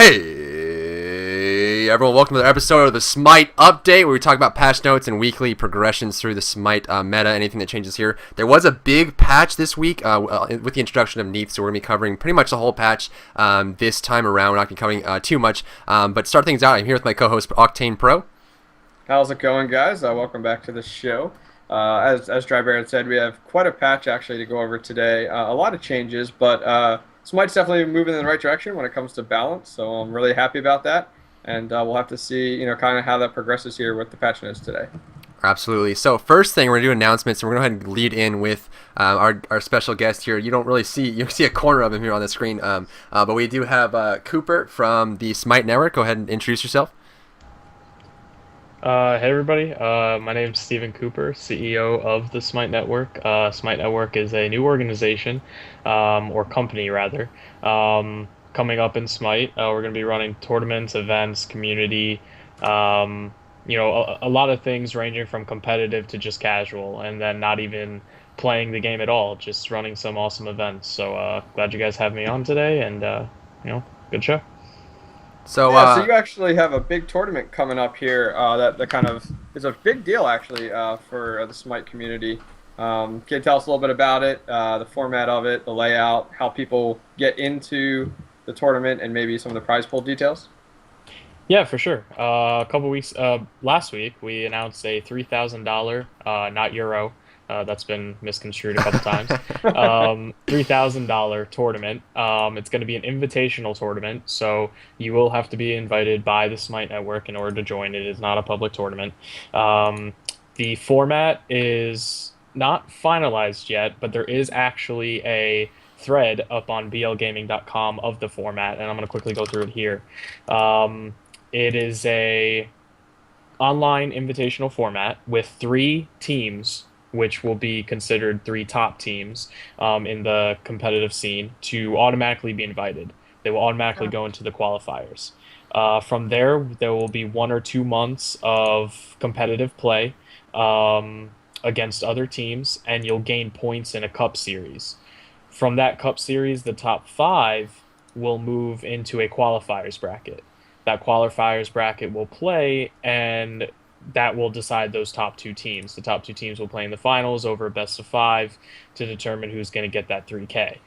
Hey everyone, welcome to the episode of the SMITE Update, where we talk about patch notes and weekly progressions through the SMITE meta, anything that changes here. There was a big patch this week with the introduction of Neath, so we're going to be covering pretty much the whole patch this time around. We're not going to be covering too much, but to start things out, I'm here with my co-host Octane Pro. How's it going, guys? Welcome back to the show. As Drybear had said, we have quite a patch actually to go over today. A lot of changes, but Smite's definitely moving in the right direction when it comes to balance, so I'm really happy about that. And we'll have to see, kind of how that progresses here with the patch notes today. Absolutely. So first thing, we're going to do announcements, and we're going to go ahead and lead in with our special guest here. You don't really see, you can see a corner of him here on the screen, but we do have Cooper from the SMITE Network. Go ahead and introduce yourself. Hey everybody, my name is Stephen Cooper, CEO of the SMITE Network. SMITE Network is a new organization, or company rather, coming up in SMITE. We're going to be running tournaments, events, community, a lot of things ranging from competitive to just casual, and then not even playing the game at all, just running some awesome events. So glad you guys have me on today, and good show. So you actually have a big tournament coming up here that kind of is a big deal actually for the SMITE community. Can you tell us a little bit about it, the format of it, the layout, how people get into the tournament, and maybe some of the prize pool details? Yeah, for sure. A couple weeks, last week, we announced a $3,000, not euro, that's been misconstrued a couple times, $3,000 tournament. It's going to be an invitational tournament, so you will have to be invited by the SMITE Network in order to join. It is not a public tournament. The format is not finalized yet, but there is actually a thread up on blgaming.com of the format, and I'm going to quickly go through it here. It is a online invitational format with 3 teams, which will be considered 3 top teams in the competitive scene, to automatically be invited. They will automatically go into the qualifiers. From there will be 1 or 2 months of competitive play against other teams, and you'll gain points in a cup series. From that cup series, the top 5 will move into a qualifiers bracket. That qualifiers bracket will play, and that will decide those top 2 teams. The top 2 teams will play in the finals over a best of 5 to determine who's going to get that 3K.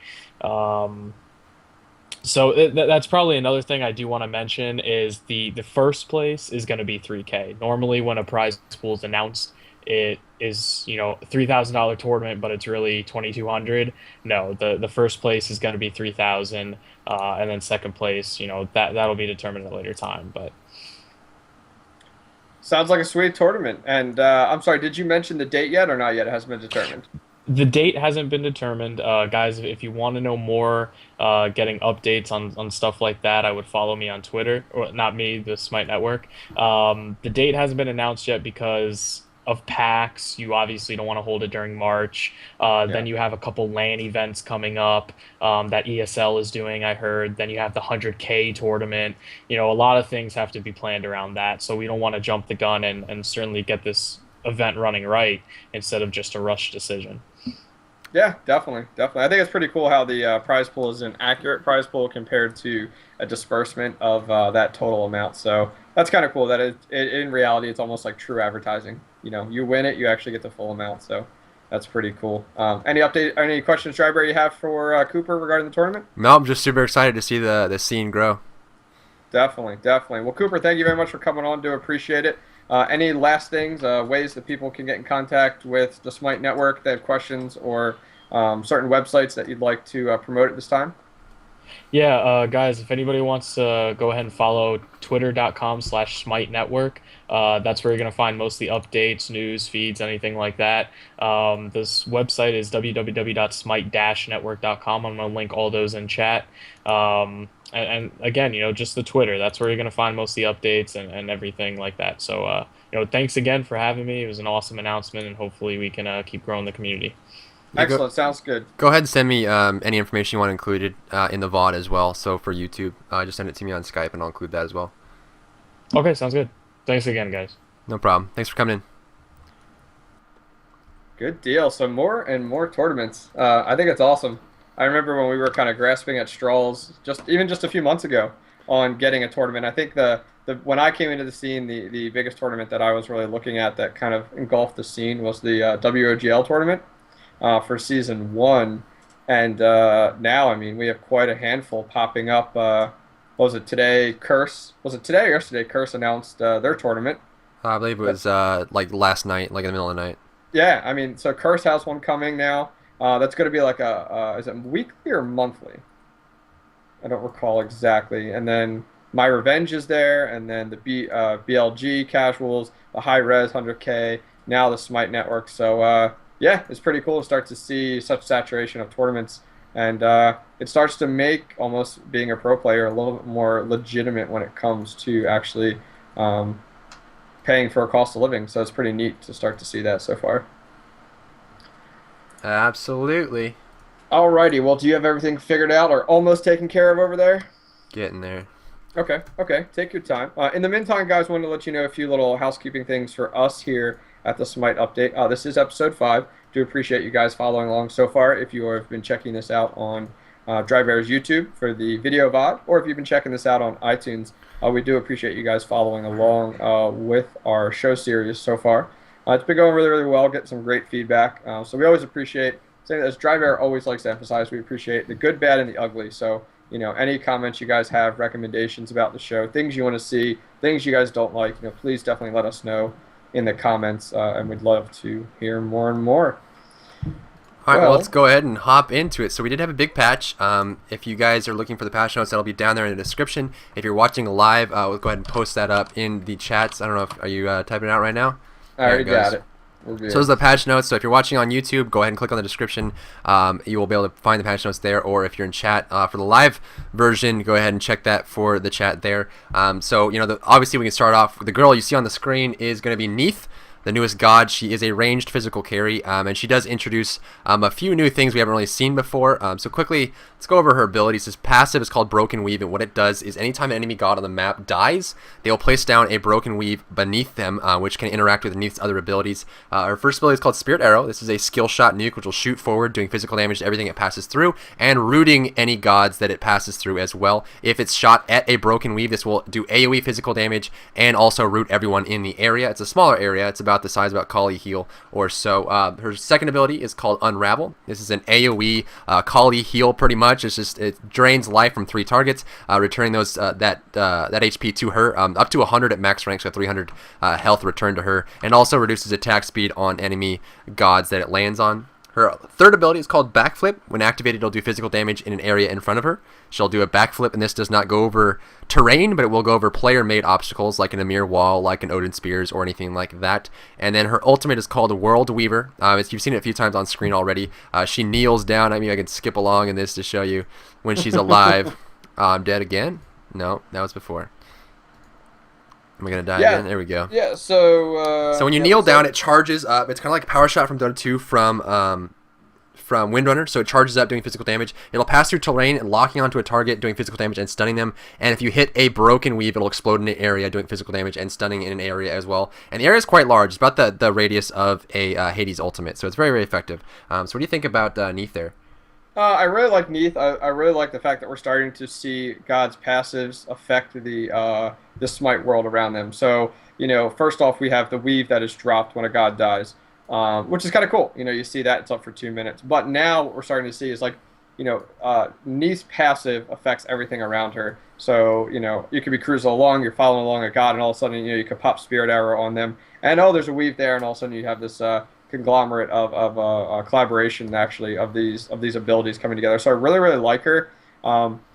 So that's probably another thing I do want to mention is the first place is going to be 3K. Normally when a prize pool is announced, it is, $3,000 tournament, but it's really $2,200. No, the first place is going to be 3,000, and then second place, that'll be determined at a later time. But sounds like a sweet tournament. And I'm sorry, did you mention the date yet or not yet? It hasn't been determined. The date hasn't been determined. Guys, if you want to know more, getting updates on stuff like that, I would follow me on Twitter. Or not me, the SMITE Network. The date hasn't been announced yet because of PAX. You obviously don't want to hold it during March. Then you have a couple LAN events coming up that ESL is doing, I heard. Then you have the 100K tournament. A lot of things have to be planned around that. So we don't want to jump the gun and certainly get this event running right instead of just a rush decision. Yeah, definitely. I think it's pretty cool how the prize pool is an accurate prize pool compared to a disbursement of that total amount. So that's kind of cool that in reality, it's almost like true advertising. You win it, you actually get the full amount. So that's pretty cool. Any questions, Drybear, you have for Cooper regarding the tournament? No, I'm just super excited to see the scene grow. Definitely. Well, Cooper, thank you very much for coming on. Do appreciate it. Any last things, ways that people can get in contact with the SMITE Network if they have questions, or certain websites that you'd like to promote at this time? Yeah, guys, if anybody wants to go ahead and follow twitter.com/SMITE Network, that's where you're going to find most of the updates, news, feeds, anything like that. This website is www.smite-network.com. I'm going to link all those in chat. And again, just the Twitter. That's where you're going to find most of the updates and everything like that. So, thanks again for having me. It was an awesome announcement, and hopefully we can keep growing the community. Excellent. Sounds good. Go ahead and send me any information you want included in the VOD as well. So for YouTube, just send it to me on Skype, and I'll include that as well. Okay, sounds good. Thanks again, guys. No problem. Thanks for coming in. Good deal. So more and more tournaments. I think it's awesome. I remember when we were kind of grasping at straws just a few months ago. on getting a tournament. I think the when I came into the scene, the biggest tournament that I was really looking at that kind of engulfed the scene was the WOGL tournament for season one, and now I mean we have quite a handful popping up. What was it today? Curse was it today or yesterday? Curse announced their tournament. I believe it was like last night, like in the middle of the night. Yeah, I mean, so Curse has one coming now. That's going to be like is it weekly or monthly? I don't recall exactly. And then My Revenge is there, and then the BLG casuals, the high res 100K, now the Smite Network. So yeah, it's pretty cool to start to see such saturation of tournaments, and it starts to make almost being a pro player a little bit more legitimate when it comes to actually paying for a cost of living. So it's pretty neat to start to see that so far. Absolutely. Alrighty, well, do you have everything figured out or almost taken care of over there? Getting there. Okay, take your time. In the meantime, guys, wanted to let you know a few little housekeeping things for us here at the SMITE Update. This is episode 5. Do appreciate you guys following along so far. If you have been checking this out on Drybear's YouTube for the video VOD, or if you've been checking this out on iTunes, we do appreciate you guys following along with our show series so far. It's been going really, really well, getting some great feedback. So we always appreciate, saying as Drybear always likes to emphasize, we appreciate the good, bad, and the ugly. So, you know, any comments you guys have, recommendations about the show, things you want to see, things you guys don't like, you know, please definitely let us know in the comments, and we'd love to hear more and more. All right, well, let's go ahead and hop into it. So we did have a big patch. If you guys are looking for the patch notes, that'll be down there in the description. If you're watching live, we'll go ahead and post that up in the chats. I don't know if are you typing it out right now? I already got it. So those are the patch notes. So if you're watching on YouTube, go ahead and click on the description. You will be able to find the patch notes there. Or if you're in chat for the live version, go ahead and check that for the chat there. So, you know, obviously we can start off with the girl you see on the screen is going to be Neith, the newest god. She is a ranged physical carry, and she does introduce a few new things we haven't really seen before. So quickly, let's go over her abilities. This passive is called Broken Weave, and what it does is anytime an enemy god on the map dies, they will place down a Broken Weave beneath them, which can interact with Neith's other abilities. Her first ability is called Spirit Arrow. This is a skill shot nuke, which will shoot forward, doing physical damage to everything it passes through, and rooting any gods that it passes through as well. If it's shot at a Broken Weave, this will do AoE physical damage, and also root everyone in the area. It's a smaller area. It's about the size of about Kali heal or so. Her second ability is called Unravel. This is an AoE Kali heal pretty much. It's just it drains life from 3 targets, returning those that HP to her, up to 100 at max rank, so 300 health returned to her, and also reduces attack speed on enemy gods that it lands on. Her third ability is called Backflip. When activated, it'll do physical damage in an area in front of her. She'll do a backflip, and this does not go over terrain, but it will go over player-made obstacles like an Amir Wall, like an Odin Spears, or anything like that. And then her ultimate is called World Weaver. You've seen it a few times on screen already. She kneels down. I mean, I can skip along in this to show you when she's alive. I'm dead again? No, that was before. Am I going to die again? There we go. Yeah, so when you kneel down, it charges up. It's kind of like a power shot from Dota 2 from Windrunner, so it charges up doing physical damage. It'll pass through terrain and locking onto a target, doing physical damage and stunning them. And if you hit a Broken Weave, it'll explode in an area, doing physical damage and stunning in an area as well. And the area is quite large. It's about the radius of a Hades ultimate, so it's very, very effective. So what do you think about Neith there? I really like Neith. I really like the fact that we're starting to see God's passives affect the Smite world around them. So, you know, first off, we have the weave that is dropped when a god dies, which is kind of cool. You know, you see that, it's up for 2 minutes. But now what we're starting to see is like, you know, Neith's passive affects everything around her. So, you know, you could be cruising along, you're following along a god, and all of a sudden, you know, you could pop Spirit Arrow on them. And, oh, there's a weave there, and all of a sudden you have this conglomerate of collaboration actually of these abilities coming together. So I really, really like her.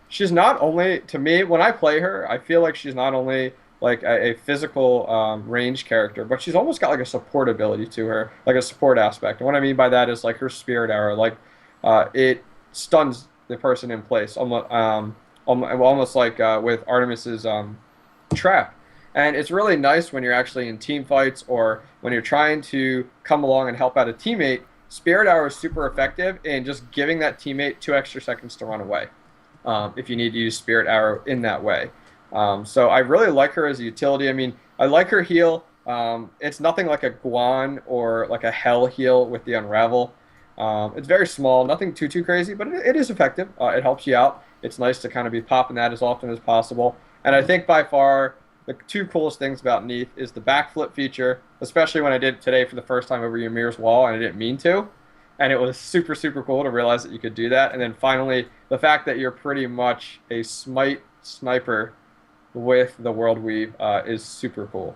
She's not only, to me, when I play her, I feel like she's not only like a physical range character, but she's almost got like a support ability to her, like a support aspect. And what I mean by that is like her Spirit Arrow, like it stuns the person in place, almost like with Artemis's trap. And it's really nice when you're actually in team fights or when you're trying to come along and help out a teammate. Spirit Arrow is super effective in just giving that teammate 2 extra seconds to run away if you need to use Spirit Arrow in that way. So I really like her as a utility. I mean, I like her heal. It's nothing like a Guan or like a Hell heal with the Unravel. It's very small, nothing too crazy, but it is effective. It helps you out. it's nice to kind of be popping that as often as possible. And I think by far the two coolest things about Neath is the backflip feature, especially when I did it today for the first time over Ymir's wall, and I didn't mean to. And it was super, super cool to realize that you could do that. And then finally, the fact that you're pretty much a Smite sniper with the World Weave is super cool.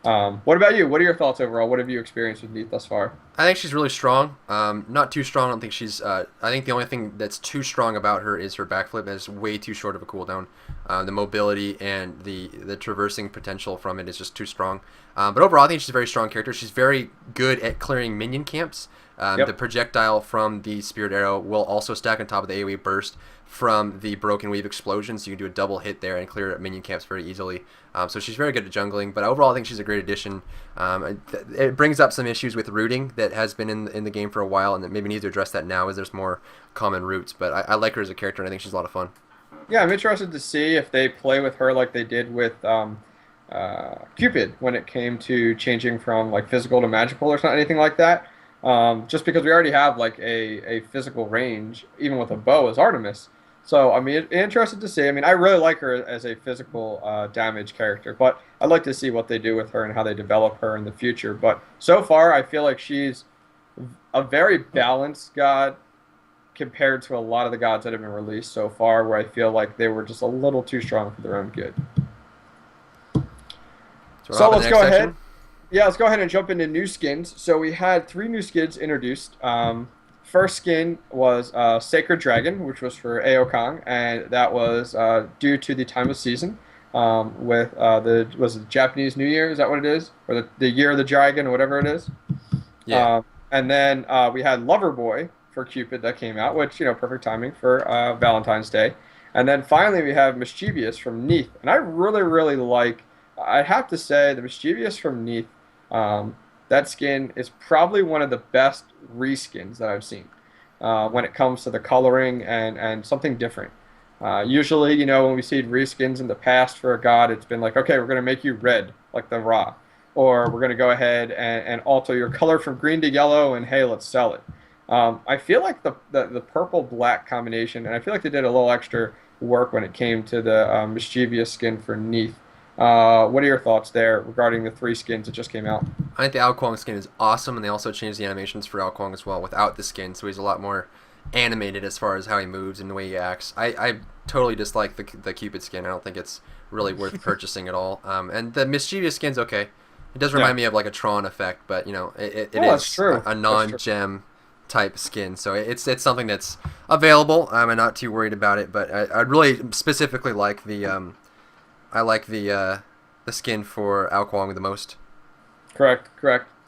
What about you? What are your thoughts overall? What have you experienced with Neath thus far? I think she's really strong. Not too strong. I don't think she's. I think the only thing that's too strong about her is her backflip. It's way too short of a cooldown. The mobility and the traversing potential from it is just too strong. But overall, I think she's a very strong character. She's very good at clearing minion camps. The projectile from the Spirit Arrow will also stack on top of the AoE burst from the Broken Weave explosion, so you can do a double hit there and clear minion camps very easily. So she's very good at jungling, but overall I think she's a great addition. It brings up some issues with rooting that has been in the game for a while, and that maybe needs to address that now as there's more common roots. But I like her as a character, and I think she's a lot of fun. Yeah, I'm interested to see if they play with her like they did with Cupid when it came to changing from like physical to magical or something, anything like that. Just because we already have like a physical range, even with a bow as Artemis. So, I mean, interested to see. I mean, I really like her as a physical damage character, but I'd like to see what they do with her and how they develop her in the future. But so far, I feel like she's a very balanced god compared to a lot of the gods that have been released so far, where I feel like they were just a little too strong for their own good. So let's go ahead. Yeah, let's go ahead and jump into new skins. So we had 3 new skins introduced. First skin was Sacred Dragon, which was for Aokang, and that was due to the time of season with was it Japanese New Year? Is that what it is? Or the Year of the Dragon, or whatever it is? Yeah. And then we had Lover Boy for Cupid that came out, which, perfect timing for Valentine's Day. And then finally we have Mischievous from Neath. And I really, really like, I have to say, the Mischievous from Neath, that skin is probably one of the best reskins that I've seen when it comes to the coloring and something different. Usually, when we see reskins in the past for a god, it's been like, okay, we're going to make you red, like the Ra. Or we're going to go ahead and alter your color from green to yellow, and hey, let's sell it. I feel like the purple-black combination, and I feel like they did a little extra work when it came to the Mischievous skin for Neath. What are your thoughts there regarding the 3 skins that just came out? I think the Ao Kuang skin is awesome, and they also changed the animations for Ao Kuang as well without the skin, so he's a lot more animated as far as how he moves and the way he acts. I totally dislike the Cupid skin. I don't think it's really worth purchasing at all. And the Mischievous skin's okay. It does remind me of like a Tron effect, but it is a non-gem type skin, so it's something that's available. I'm not too worried about it, but I'd really specifically like the I like the skin for Ao Kuang the most. Correct.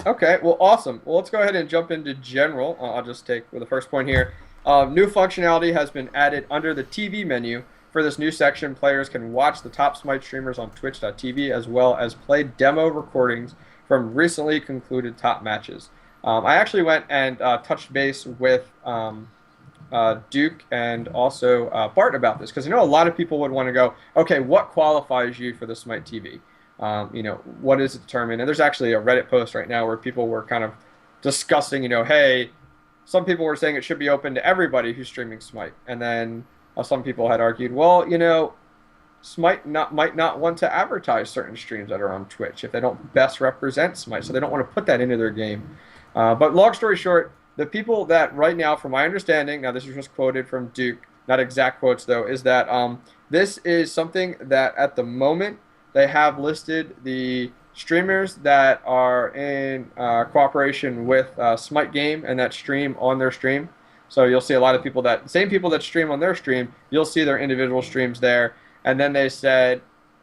Okay, well, awesome. Well, let's go ahead and jump into general. I'll just take the first point here. New functionality has been added under the TV menu. For this new section, players can watch the top Smite streamers on twitch.tv as well as play demo recordings from recently concluded top matches. I actually went and touched base with Duke and also Bart about this, because I know a lot of people would want to go, okay, what qualifies you for the Smite TV? What is it determined? And there's actually a Reddit post right now where people were kind of discussing, hey, some people were saying it should be open to everybody who's streaming Smite. And then some people had argued, well, Smite might not want to advertise certain streams that are on Twitch if they don't best represent Smite, so they don't want to put that into their game. But long story short, the people that right now, from my understanding, now this was just quoted from Duke, not exact quotes though, is that this is something that at the moment they have listed the streamers that are in cooperation with Smite Game and that stream on their stream. So you'll see a lot of people same people that stream on their stream, you'll see their individual streams there. And then they said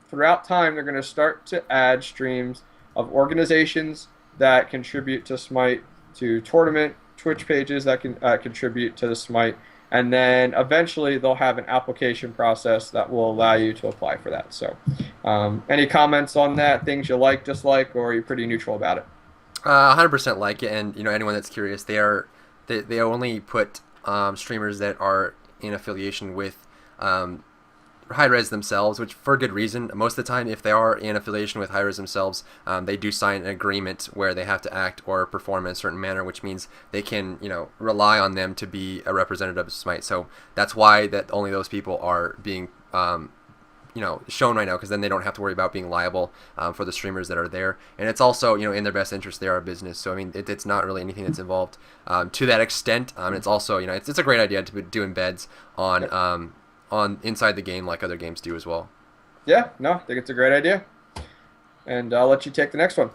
throughout time they're going to start to add streams of organizations that contribute to Smite, to tournament Twitch pages that can contribute to the Smite, and then eventually they'll have an application process that will allow you to apply for that. So any comments on that, things you like, dislike, or are you pretty neutral about it? 100% like it, and anyone that's curious, they only put streamers that are in affiliation with high-res themselves, which for good reason. Most of the time, if they are in affiliation with high-res themselves, they do sign an agreement where they have to act or perform in a certain manner, which means they can, rely on them to be a representative of Smite. So that's why that only those people are being shown right now, because then they don't have to worry about being liable for the streamers that are there. And it's also, in their best interest. They are a business. So, I mean, it's not really anything that's involved to that extent. It's also, it's a great idea to do embeds on inside the game like other games do as well. Yeah, no, I think it's a great idea. And I'll let you take the next one.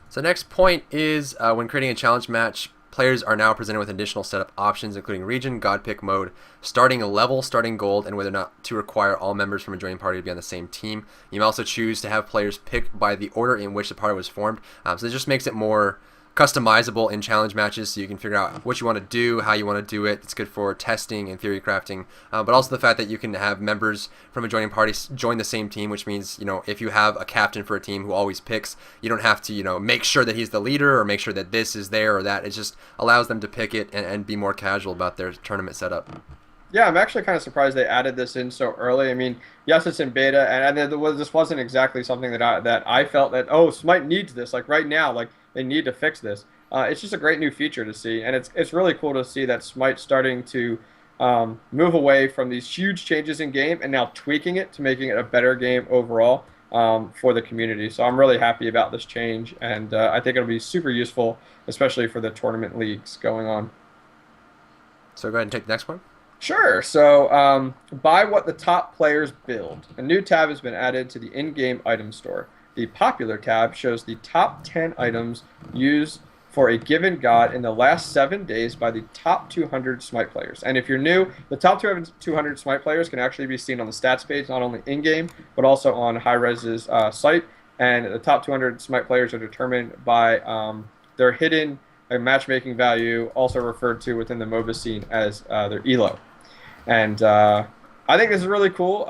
So next point is when creating a challenge match, players are now presented with additional setup options, including region, god pick mode, starting a level, starting gold, and whether or not to require all members from a joining party to be on the same team. You may also choose to have players pick by the order in which the party was formed. So it just makes it more customizable in challenge matches, so you can figure out what you want to do, how you want to do it. It's good for testing and theory crafting, but also the fact that you can have members from adjoining parties join the same team, which means, if you have a captain for a team who always picks, you don't have to, make sure that he's the leader or make sure that this is there or that. It just allows them to pick it and be more casual about their tournament setup. Yeah, I'm actually kind of surprised they added this in so early. I mean, yes, it's in beta, and this wasn't exactly something that I felt that, Smite needs this, like right now, like they need to fix this. It's just a great new feature to see, and it's really cool to see that Smite's starting to move away from these huge changes in game and now tweaking it to making it a better game overall for the community. So I'm really happy about this change, and I think it'll be super useful, especially for the tournament leagues going on. So go ahead and take the next one. Sure. So buy what the top players build. A new tab has been added to the in-game item store. The popular tab shows the top 10 items used for a given god in the last 7 days by the top 200 Smite players. And if you're new, the top 200 Smite players can actually be seen on the stats page, not only in-game, but also on Hi-Res's site. And the top 200 Smite players are determined by their hidden matchmaking value, also referred to within the MOBA scene as their ELO. And I think this is really cool.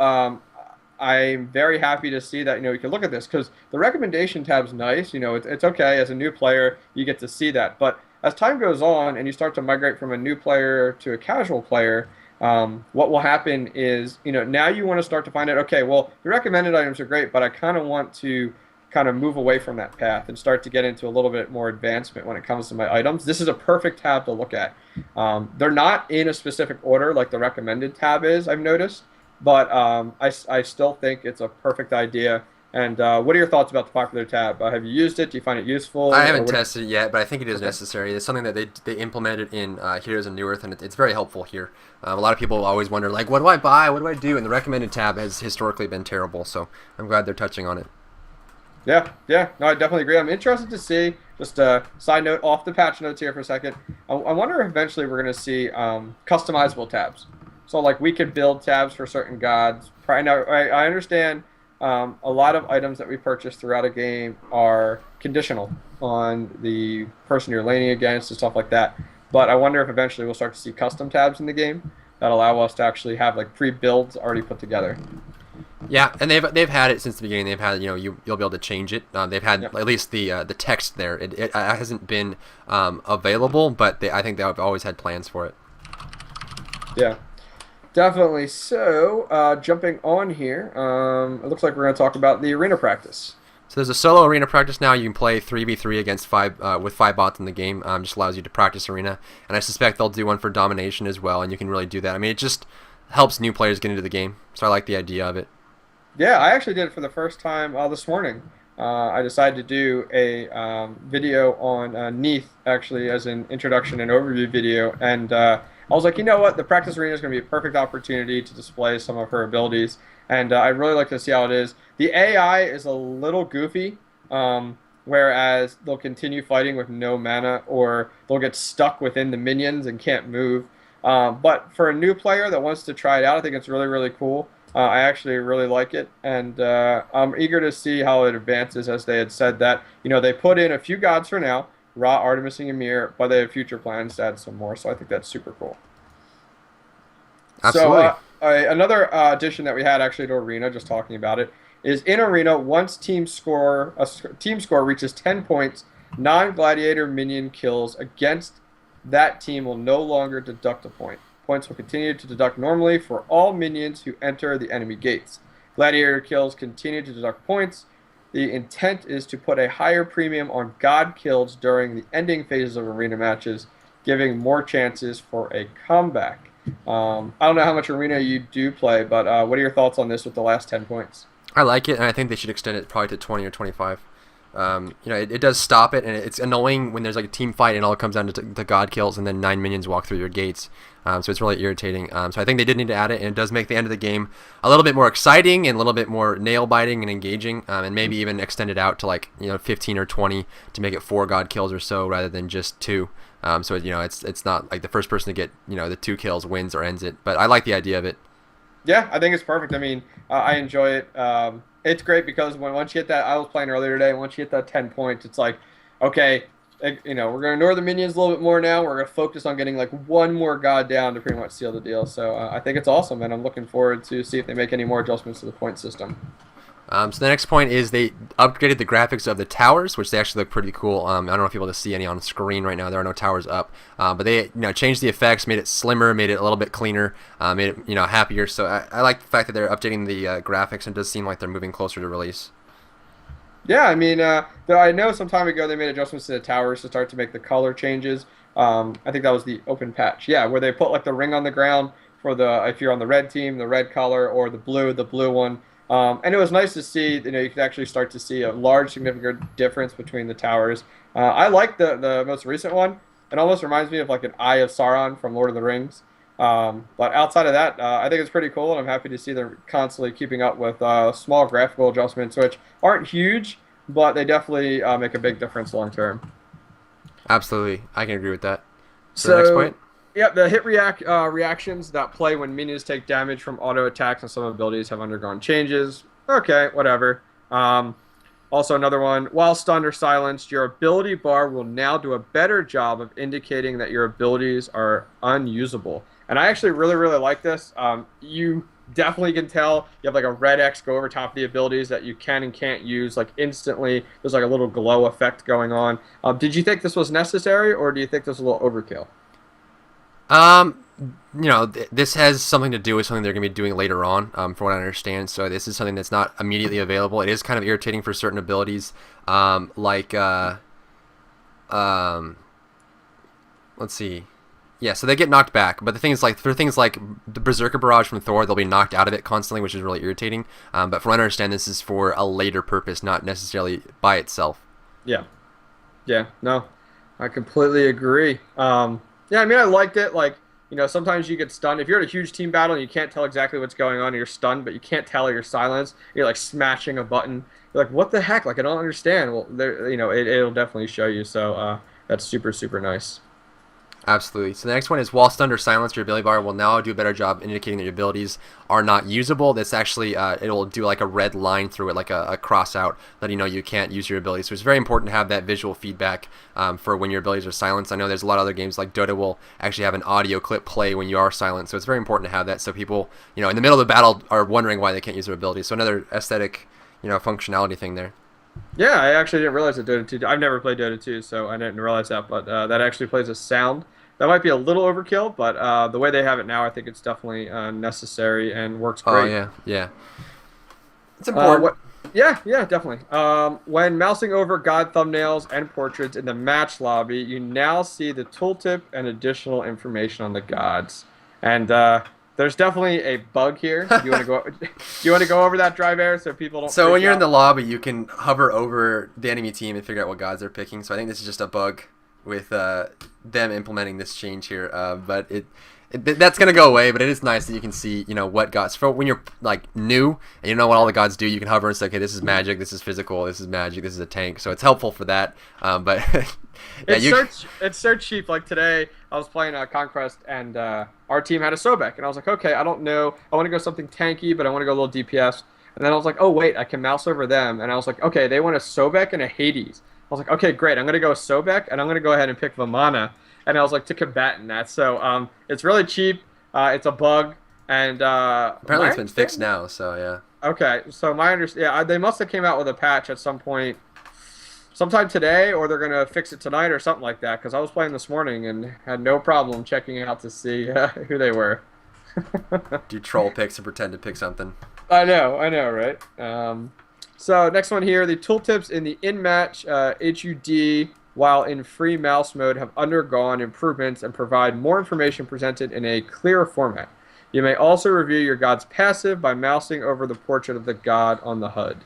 I'm very happy to see that, you can look at this, because the recommendation tab's nice. It's okay. As a new player, you get to see that. But as time goes on and you start to migrate from a new player to a casual player, what will happen is, now you want to start to find out, okay, well, the recommended items are great, but I kind of want to move away from that path and start to get into a little bit more advancement when it comes to my items. This is a perfect tab to look at. They're not in a specific order like the recommended tab is, I've noticed, but I still think it's a perfect idea. And what are your thoughts about the popular tab? Have you used it? Do you find it useful? I haven't tested it yet, but I think it is necessary. It's something that they implemented in Heroes of New Earth, and it's very helpful here. A lot of people always wonder, like, what do I buy? What do I do? And the recommended tab has historically been terrible, so I'm glad they're touching on it. Yeah, no, I definitely agree. I'm interested to see, just a side note off the patch notes here for a second, I wonder if eventually we're going to see customizable tabs. So, like, we could build tabs for certain gods. Now, I understand a lot of items that we purchase throughout a game are conditional on the person you're laning against and stuff like that. But I wonder if eventually we'll start to see custom tabs in the game that allow us to actually have, like, pre-builds already put together. Yeah, and they've had it since the beginning. They've had, you'll be able to change it. They've had at least the text there. It hasn't been available, but I think they've always had plans for it. Yeah, definitely. So jumping on here, it looks like we're going to talk about the arena practice. So there's a solo arena practice now. You can play 3v3 against with 5 bots in the game. Just allows you to practice arena, and I suspect they'll do one for domination as well. And you can really do that. I mean, it just helps new players get into the game. So I like the idea of it. Yeah, I actually did it for the first time this morning. I decided to do a video on Neath, actually, as an introduction and overview video. And I was like, you know what? The practice arena is going to be a perfect opportunity to display some of her abilities. And I'd really like to see how it is. The AI is a little goofy, whereas they'll continue fighting with no mana, or they'll get stuck within the minions and can't move. But for a new player that wants to try it out, I think it's really, really cool. I actually really like it, and I'm eager to see how it advances, as they had said that, they put in a few gods for now, Ra, Artemis, and Ymir, but they have future plans to add some more, so I think that's super cool. Absolutely. So another addition that we had actually to Arena, just talking about it, is in Arena, once team score reaches 10 points, non-gladiator minion kills against that team will no longer deduct a point. Points will continue to deduct normally for all minions who enter the enemy gates. Gladiator kills continue to deduct points. The intent is to put a higher premium on god kills during the ending phases of arena matches, giving more chances for a comeback. I don't know how much arena you do play, but what are your thoughts on this with the last 10 points? I like it, and I think they should extend it probably to 20 or 25. It does stop it, and it's annoying when there's like a team fight and all it comes down to god kills, and then 9 minions walk through your gates. So it's really irritating. So I think they did need to add it, and it does make the end of the game a little bit more exciting and a little bit more nail biting and engaging, and maybe even extend it out to 15 or 20 to make it 4 god kills or so rather than just 2. So it's not like the first person to get the 2 kills wins or ends it. But I like the idea of it. Yeah, I think it's perfect. I mean, I enjoy it. It's great because once you hit that, I was playing earlier today. Once you hit that 10 points, it's like, okay, we're going to ignore the minions a little bit more now. We're going to focus on getting one more god down to pretty much seal the deal. So I think it's awesome, and I'm looking forward to see if they make any more adjustments to the point system. So the next point is they upgraded the graphics of the towers, which they actually look pretty cool. I don't know if you're able to see any on screen right now. There are no towers up, but they changed the effects, made it slimmer, made it a little bit cleaner, made it happier. So I like the fact that they're updating the graphics, and it does seem like they're moving closer to release. Yeah, I mean, I know some time ago they made adjustments to the towers to start to make the color changes. I think that was the open patch. Yeah, where they put the ring on the ground for if you're on the red team, the red color, or the blue one. And it was nice to see, you could actually start to see a large, significant difference between the towers. I like the most recent one. It almost reminds me of an Eye of Sauron from Lord of the Rings. But outside of that, I think it's pretty cool, and I'm happy to see they're constantly keeping up with small graphical adjustments, which aren't huge, but they definitely make a big difference long term. Absolutely, I can agree with that. So the next point? Yeah, the hit reactions that play when minions take damage from auto attacks and some abilities have undergone changes. Okay, whatever. Also another one, while stunned or silenced, your ability bar will now do a better job of indicating that your abilities are unusable. And I actually really, really like this. You definitely can tell you have a red X go over top of the abilities that you can and can't use instantly. There's a little glow effect going on. Did you think this was necessary, or do you think this was a little overkill? This has something to do with something they're going to be doing later on, from what I understand. So this is something that's not immediately available. It is kind of irritating for certain abilities, let's see. Yeah, so they get knocked back. But the thing is, for things like the Berserker Barrage from Thor, they'll be knocked out of it constantly, which is really irritating. But from what I understand, this is for a later purpose, not necessarily by itself. Yeah. Yeah, no, I completely agree. Yeah, I mean, I liked it. Sometimes you get stunned. If you're in a huge team battle and you can't tell exactly what's going on, and you're stunned, but you can't tell or you're silenced, you're smashing a button. You're what the heck? I don't understand. Well, it'll definitely show you. So that's super, super nice. Absolutely. So the next one is while stunned or silenced, your ability bar will now do a better job indicating that your abilities are not usable. That's actually, it'll do a red line through it, a cross out, letting you know you can't use your abilities. So it's very important to have that visual feedback for when your abilities are silenced. I know there's a lot of other games like Dota will actually have an audio clip play when you are silent. So it's very important to have that so people, in the middle of the battle are wondering why they can't use their abilities. So another aesthetic, functionality thing there. Yeah, I actually didn't realize that Dota 2. I've never played Dota 2, so I didn't realize that. But that actually plays a sound. That might be a little overkill, but the way they have it now, I think it's definitely necessary and works great. Oh, yeah. It's important. Yeah, definitely. When mousing over god thumbnails and portraits in the match lobby, you now see the tooltip and additional information on the gods. And there's definitely a bug here. Do you want to go over that, Drive Air, so people don't? So when you're in the lobby, you can hover over the enemy team and figure out what gods they're picking. So I think this is just a bug with them implementing this change here, but that's gonna go away. But it is nice that you can see, what gods. For when you're new and you know what all the gods do, you can hover and say, okay, this is magic, this is physical, this is magic, this is a tank. So it's helpful for that. But yeah, it's so cheap. Like today, I was playing Conquest, and our team had a Sobek, and I was like, okay, I don't know, I want to go something tanky, but I want to go a little DPS. And then I was like, oh wait, I can mouse over them, and I was like, okay, they want a Sobek and a Hades. I was like, okay, great. I'm going to go Sobek, and I'm going to go ahead and pick Vamana. And I was like, to combat in that. So it's really cheap. It's a bug. And apparently it's been fixed now, so yeah. Okay, so my understanding, they must have came out with a patch at some point. sometime today, or they're gonna fix it tonight or something like that. Because I was playing this morning and had no problem checking out to see who they were. Do troll picks and pretend to pick something. I know, right? So next one here, the tooltips in the in-match HUD while in free mouse mode have undergone improvements and provide more information presented in a clearer format. You may also review your god's passive by mousing over the portrait of the god on the HUD.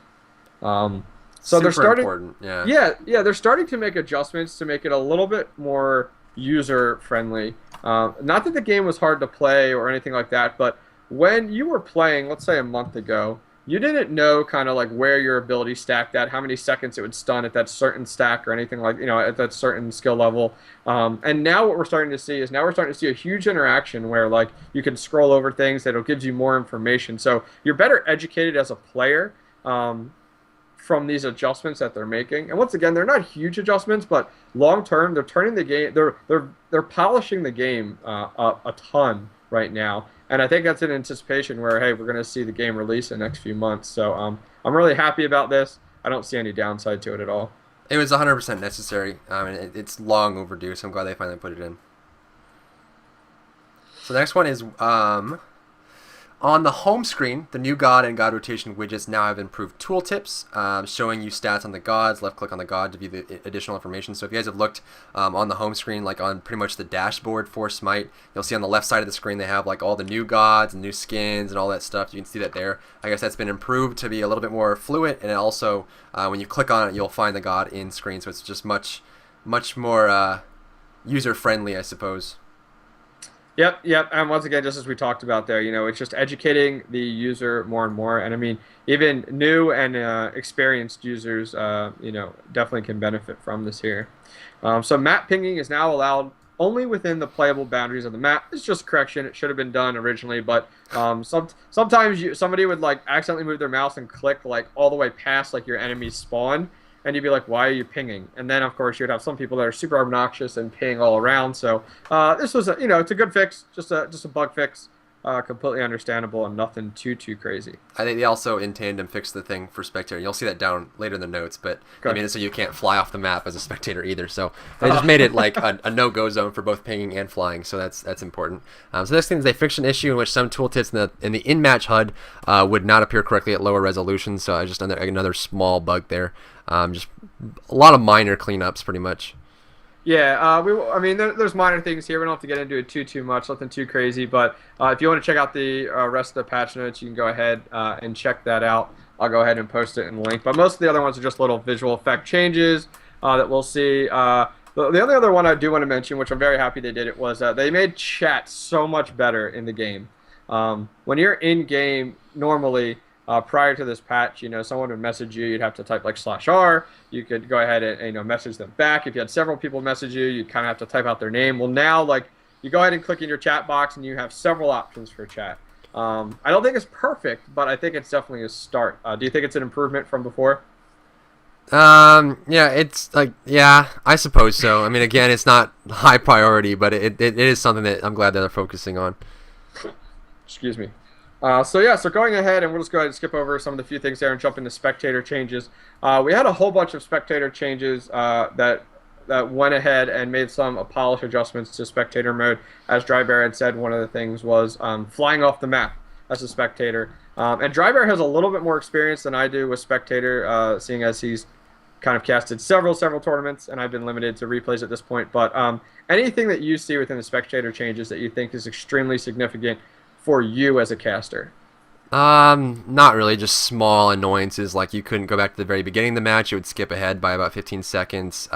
So they're starting, important, yeah. yeah, they're starting to make adjustments to make it a little bit more user-friendly. Not that the game was hard to play or anything like that, but when you were playing, let's say a month ago, you didn't know kind of like where your ability stacked at, how many seconds it would stun at that certain stack or anything like, at that certain skill level. And now what we're starting to see is now we're starting to see a huge interaction where like you can scroll over things that'll give you more information. So you're better educated as a player from these adjustments that they're making. And once again, they're not huge adjustments, but long term, they're turning the game, they're polishing the game up a ton right now. And I think that's in anticipation where, hey, we're going to see the game release in the next few months. So I'm really happy about this. I don't see any downside to it at all. It was 100% necessary. It's long overdue, so I'm glad they finally put it in. So the next one is on the home screen, the new god and god rotation widgets now have improved tooltips, showing you stats on the gods. Left click on the god to view the additional information. So if you guys have looked on the home screen, like on pretty much the dashboard for Smite, you'll see on the left side of the screen they have like all the new gods and new skins and all that stuff. You can see that there. I guess that's been improved to be a little bit more fluid, and also when you click on it, you'll find the god in screen. So it's just much more user friendly, I suppose. Yep. And once again, just as we talked about there, it's just educating the user more and more. And I mean, even new and experienced users, definitely can benefit from this here. So map pinging is now allowed only within the playable boundaries of the map. It's just a correction. It should have been done originally, but sometimes somebody would like accidentally move their mouse and click like all the way past like your enemy's spawn. And you'd be like, why are you pinging? And then, of course, you'd have some people that are super obnoxious and ping all around. So this was, it's a good fix, just a bug fix, completely understandable and nothing too crazy. I think they also in tandem fixed the thing for spectator. You'll see that down later in the notes, but I mean, so you can't fly off the map as a spectator either. So they just made it like a no-go zone for both pinging and flying. So that's important. So the next thing is they fixed an issue in which some tooltips in the in-match HUD would not appear correctly at lower resolutions. So just another small bug there. Just a lot of minor cleanups, pretty much. Yeah, there's minor things here. We don't have to get into it too much, nothing too crazy. But if you want to check out the rest of the patch notes, you can go ahead and check that out. I'll go ahead and post it in the link. But most of the other ones are just little visual effect changes that we'll see. The only other one I do want to mention, which I'm very happy they did it, was they made chat so much better in the game. When you're in game normally. Prior to this patch, someone would message you. You'd have to type like /R. You could go ahead and message them back. If you had several people message you, you'd kind of have to type out their name. Well, now like you go ahead and click in your chat box, and you have several options for chat. I don't think it's perfect, but I think it's definitely a start. Do you think it's an improvement from before? Yeah, it's like, yeah, I suppose so. I mean, again, it's not high priority, but it is something that I'm glad that they're focusing on. Excuse me. So going ahead, and we'll just go ahead and skip over some of the few things there and jump into spectator changes. We had a whole bunch of spectator changes that went ahead and made some polish adjustments to spectator mode. As Drybear had said, one of the things was flying off the map as a spectator. And Drybear has a little bit more experience than I do with spectator, seeing as he's kind of casted several tournaments, and I've been limited to replays at this point. But anything that you see within the spectator changes that you think is extremely significant for you as a caster? Not really, just small annoyances, like you couldn't go back to the very beginning of the match. It would skip ahead by about 15 seconds.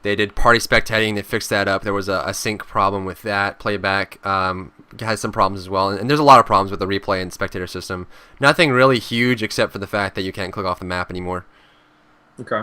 They did party spectating. They fixed that up. There was a sync problem with that. Playback has some problems as well. And there's a lot of problems with the replay and spectator system. Nothing really huge except for the fact that you can't click off the map anymore. Okay,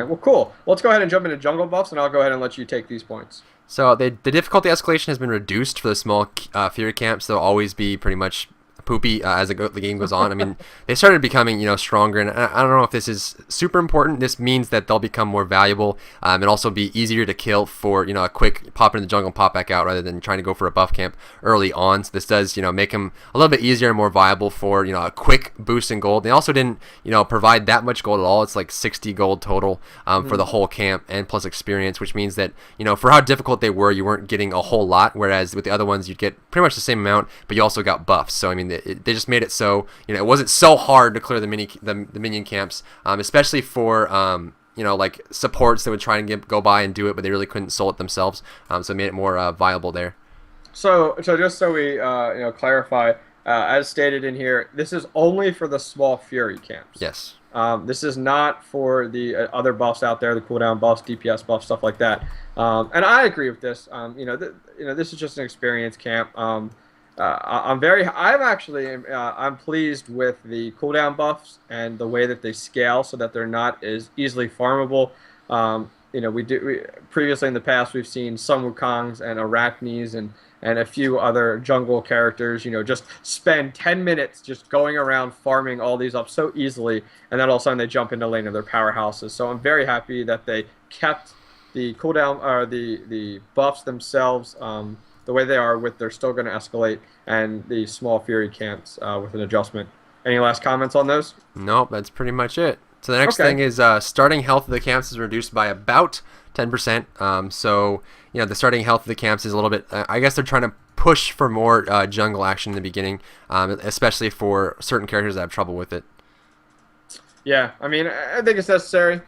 well, cool. Let's go ahead and jump into jungle buffs, and I'll go ahead and let you take these points. So the difficulty escalation has been reduced for the small Fury camps. They'll always be pretty much poopy the game goes on. I mean, they started becoming stronger, and I don't know if this is super important. This means that they'll become more valuable and also be easier to kill for a quick pop into the jungle and pop back out rather than trying to go for a buff camp early on. So this does make them a little bit easier and more viable for a quick boost in gold. They also didn't provide that much gold at all. It's like 60 gold total for the whole camp and plus experience, which means that for how difficult they were, you weren't getting a whole lot, whereas with the other ones you'd get pretty much the same amount, but you also got buffs. So I mean, they just made it so it wasn't so hard to clear the minion camps, especially for like supports that would try and go by and do it, but they really couldn't soul it themselves. So it made it more viable there. So just so we clarify, as stated in here, this is only for the small fury camps. Yes. This is not for the other buffs out there, the cooldown buffs, DPS buffs, stuff like that. And I agree with this. This is just an experience camp. I'm pleased with the cooldown buffs and the way that they scale so that they're not as easily farmable. We previously in the past we've seen some Wukongs and Arachnes and a few other jungle characters, just spend 10 minutes just going around farming all these up so easily, and then all of a sudden they jump into lane of their powerhouses. So I'm very happy that they kept the cooldown or the buffs themselves the way they are. They're still going to escalate, and the small fury camps with an adjustment. Any last comments on those? Nope, that's pretty much it. So the next thing is starting health of the camps is reduced by about 10%. So the starting health of the camps is a little bit. I guess they're trying to push for more jungle action in the beginning, especially for certain characters that have trouble with it. Yeah, I mean, I think it's necessary.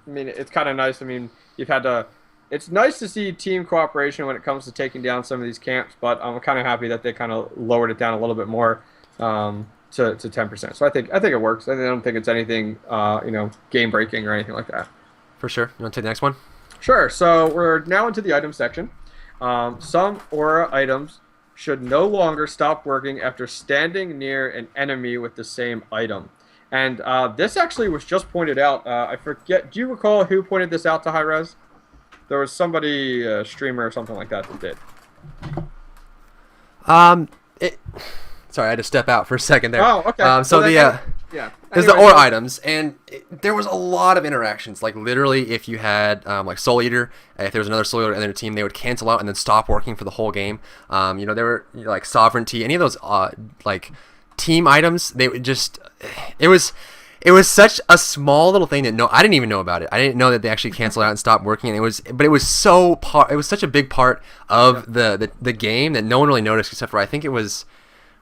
It's kind of nice. I mean, it's nice to see team cooperation when it comes to taking down some of these camps, but I'm kind of happy that they kind of lowered it down a little bit more to 10%. So I think it works. I don't think it's anything game breaking or anything like that. For sure. You want to take the next one? Sure. So we're now into the item section. Some aura items should no longer stop working after standing near an enemy with the same item. And this actually was just pointed out. I forget. Do you recall who pointed this out to Hi-Rez? There was somebody, a streamer or something like that did. Sorry, I had to step out for a second there. Oh, okay. There's the aura items, and there was a lot of interactions. Like literally, if you had like Soul Eater, if there was another Soul Eater in their team, they would cancel out and then stop working for the whole game. There were like Sovereignty, any of those like team items. They would just it was such a small little thing that I didn't even know about it. I didn't know that they actually canceled out and stopped working. And it was such a big part of the game that no one really noticed except for I think it was.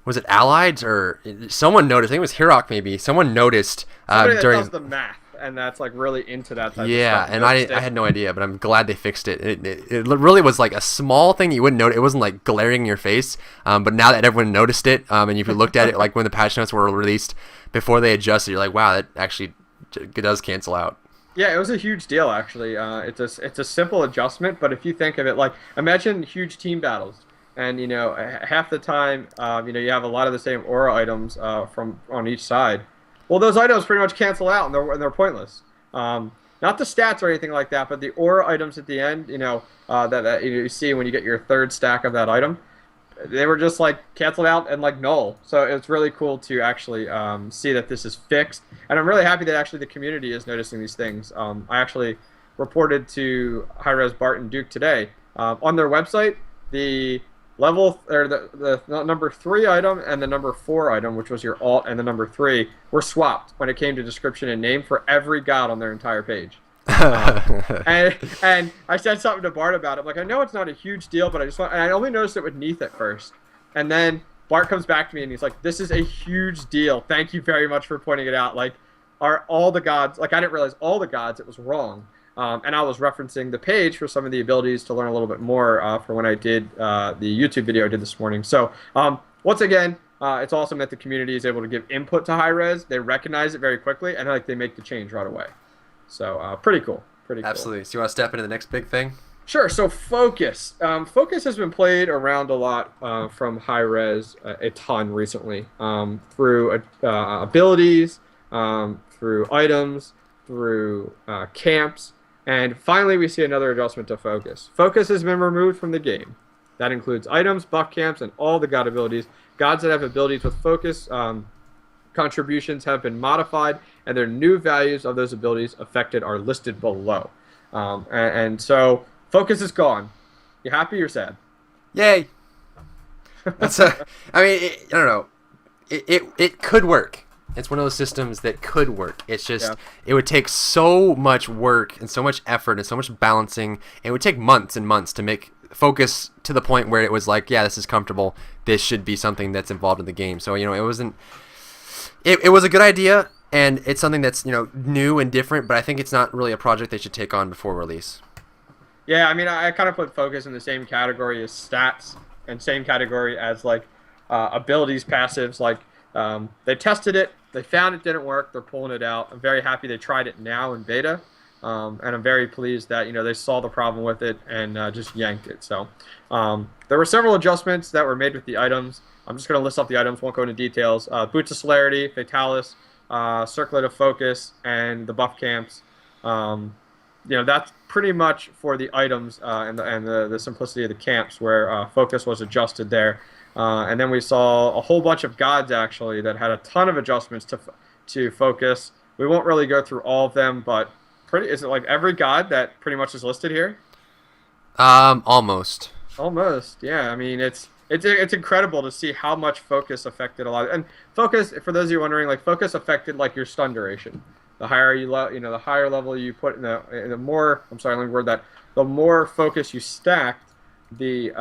Was it Allied or someone noticed? I think it was Hirok maybe. Someone noticed during does the math, and that's like really into that type of stuff. And I had no idea, but I'm glad they fixed it. It really was like a small thing you wouldn't notice. It wasn't like glaring in your face, but now that everyone noticed it, and if you looked at it like when the patch notes were released before they adjusted, you're like, wow, that actually does cancel out. Yeah, it was a huge deal actually. It's a simple adjustment, but if you think of it like imagine huge team battles. And half the time, you have a lot of the same aura items from on each side. Well, those items pretty much cancel out, and they're pointless. Not the stats or anything like that, but the aura items at the end, that you see when you get your third stack of that item, they were just like canceled out and like null. So it's really cool to actually see that this is fixed, and I'm really happy that actually the community is noticing these things. I actually reported to Hi-Rez, Bart, and Duke today on their website the level or the number 3 item and the number 4 item, which was your alt and the number 3, were swapped when it came to description and name for every god on their entire page. And I said something to Bart about it. I'm like, I know it's not a huge deal, but and I only noticed it with Neath at first. And then Bart comes back to me and he's like, this is a huge deal. Thank you very much for pointing it out. Like, are all the gods, like I didn't realize all the gods, it was wrong. And I was referencing the page for some of the abilities to learn a little bit more for when I did the YouTube video I did this morning. So once again, it's awesome that the community is able to give input to Hi-Rez. They recognize it very quickly, and they make the change right away. So pretty cool. Absolutely. So you want to step into the next big thing? Sure. So Focus. Focus has been played around a lot from Hi-Rez a ton recently through abilities, through items, through camps. And finally, we see another adjustment to Focus. Focus has been removed from the game. That includes items, buff camps, and all the god abilities Gods that have abilities with focus contributions have been modified, and their new values of those abilities affected are listed below. And so focus is gone. You happy or sad? Yay! That's I mean, I don't know. It could work. It's one of those systems that could work. It's just it would take so much work and so much effort and so much balancing. And it would take months and months to make focus to the point where it was like, yeah, this is comfortable. This should be something that's involved in the game. So it wasn't. It was a good idea, and it's something that's new and different. But I think it's not really a project they should take on before release. Yeah, I mean, I kind of put focus in the same category as stats and same category as like abilities, passives. Like they tested it, they found it didn't work, they're pulling it out. I'm very happy they tried it now in beta, and I'm very pleased that they saw the problem with it and just yanked it. So there were several adjustments that were made with the items. I'm just going to list off the items, won't go into details. Boots of Celerity, Fatalis, Circlet of Focus, and the buff camps. That's pretty much for the items and the simplicity of the camps where focus was adjusted there. And then we saw a whole bunch of gods actually that had a ton of adjustments to focus. We won't really go through all of them, but is it like every god that pretty much is listed here? Almost. Almost, yeah. I mean, it's incredible to see how much focus affected a lot. And focus, for those of you wondering, like focus affected like your stun duration. The higher the higher level you put in the more. I'm sorry, let me word that. The more focus you stacked, the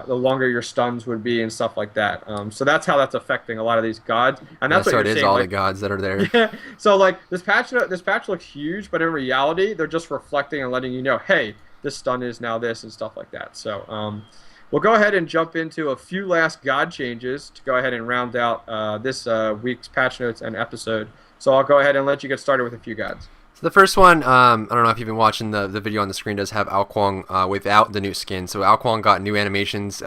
longer your stuns would be and stuff like that. So that's how that's affecting a lot of these gods, and that's what so you're it is seeing, all like, the gods that are there. Yeah. So like this patch looks huge, but in reality, they're just reflecting and letting you know, hey, this stun is now this and stuff like that. So we'll go ahead and jump into a few last god changes to go ahead and round out this week's patch notes and episode. So I'll go ahead and let you get started with a few gods. So the first one, I don't know if you've been watching the video on the screen, does have Ao Kuang without the new skin. So Ao Kuang got new animations.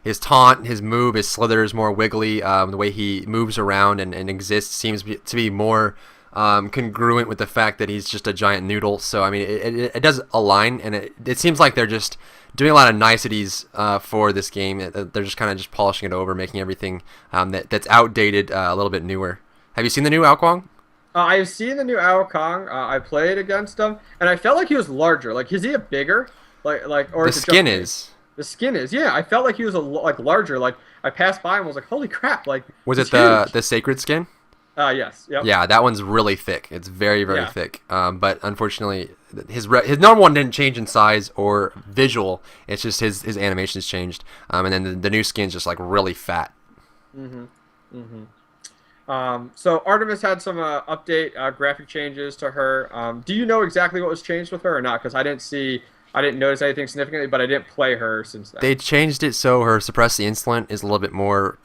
His taunt, his move, his slither is more wiggly. The way he moves around and exists seems to be more congruent with the fact that he's just a giant noodle. So I mean, it does align, and it seems like they're just doing a lot of niceties for this game. They're just kind of just polishing it over, making everything that's outdated a little bit newer. Have you seen the new Ao Kuang? I've seen the new Ao Kuang. I played against him, and I felt like he was larger. Like, is he a bigger? Or the skin is. The skin is. Yeah, I felt like he was larger. Like, I passed by him and was like, holy crap! Like, was it the sacred skin? Yes. Yep. Yeah, that one's really thick. It's very, very thick. But unfortunately, his normal one didn't change in size or visual. It's just his animations changed. And then the new skin's just like really fat. So Artemis had some update graphic changes to her. Do you know exactly what was changed with her or not? Because I didn't notice anything significantly, but I didn't play her since then. They changed it so her suppress the insolent is a little bit more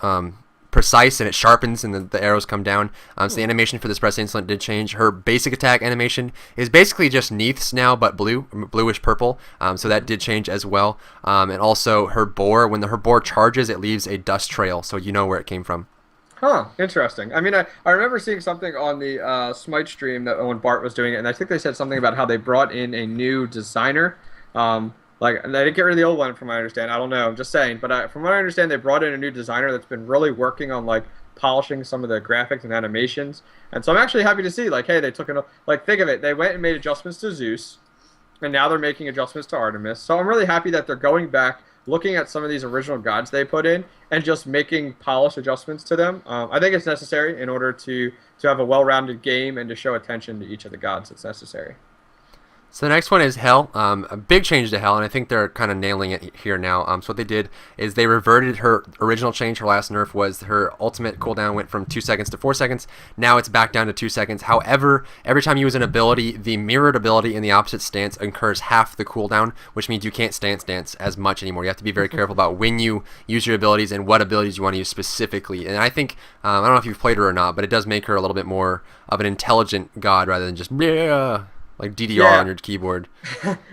precise, and it sharpens, and the arrows come down. So the animation for the suppress the insolent did change. Her basic attack animation is basically just Neith's now, but bluish purple. So that did change as well. And also her boar, when her boar charges, it leaves a dust trail, so you know where it came from. Huh, interesting. I mean, I remember seeing something on the Smite stream that when Bart was doing it, and I think they said something about how they brought in a new designer. They didn't get rid of the old one, from what I understand. I don't know. I'm just saying. But from what I understand, they brought in a new designer that's been really working on like polishing some of the graphics and animations. And so I'm actually happy to see, like, hey, they took think of it. They went and made adjustments to Zeus, and now they're making adjustments to Artemis. So I'm really happy that they're going back, looking at some of these original gods they put in, and just making polished adjustments to them. I think it's necessary in order to have a well-rounded game and to show attention to each of the gods. It's necessary. So the next one is Hell, a big change to Hell, and I think they're kind of nailing it here now. So what they did is they reverted her original change. Her last nerf was her ultimate cooldown went from 2 seconds to 4 seconds. Now it's back down to 2 seconds. However, every time you use an ability, the mirrored ability in the opposite stance incurs half the cooldown, which means you can't stance dance as much anymore. You have to be very careful about when you use your abilities and what abilities you want to use specifically. And I think, I don't know if you've played her or not, but it does make her a little bit more of an intelligent god rather than just like DDR on your keyboard.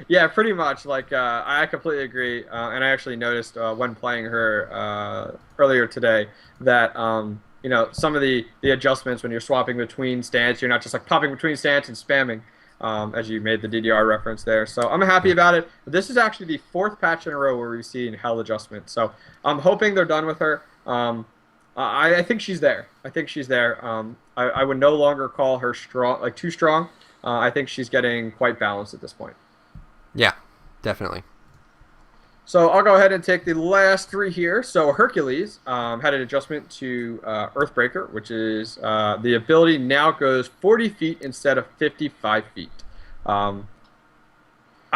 Yeah, pretty much. Like, I completely agree. And I actually noticed when playing her earlier today that, some of the adjustments when you're swapping between stance, you're not just like popping between stance and spamming, as you made the DDR reference there. So I'm happy about it. This is actually the 4th patch in a row where we've seen Hell adjustments. So I'm hoping they're done with her. I think she's there. I think she's there. I would no longer call her strong, like too strong. I think she's getting quite balanced at this point. Yeah, definitely. So I'll go ahead and take the last three here. So Hercules had an adjustment to Earthbreaker, which is the ability now goes 40 feet instead of 55 feet. I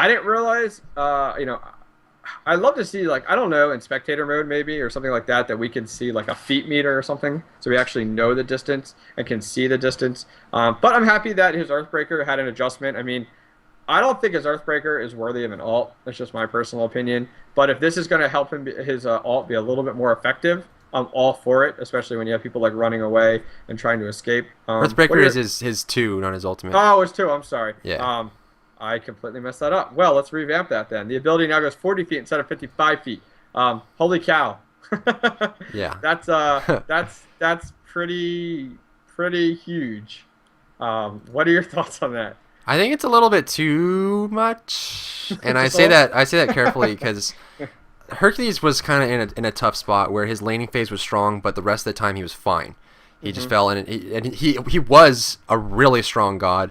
didn't realize, I'd love to see, like, I don't know, in spectator mode maybe or something like that, that we can see like a feet meter or something, so we actually know the distance and can see the distance. But I'm happy that his Earthbreaker had an adjustment. I mean, I don't think his Earthbreaker is worthy of an alt. That's just my personal opinion. But if this is going to help him, his alt be a little bit more effective, I'm all for it, especially when you have people like running away and trying to escape. Earthbreaker is his 2, not his ultimate. Oh, it's 2. I'm sorry. Yeah. I completely messed that up. Well, let's revamp that then. The ability now goes 40 feet instead of 55 feet. Holy cow. Yeah. That's pretty huge. What are your thoughts on that? I think it's a little bit too much, and I say that carefully because Hercules was kind of in a tough spot where his laning phase was strong, but the rest of the time he was fine. He just fell in, and he was a really strong god.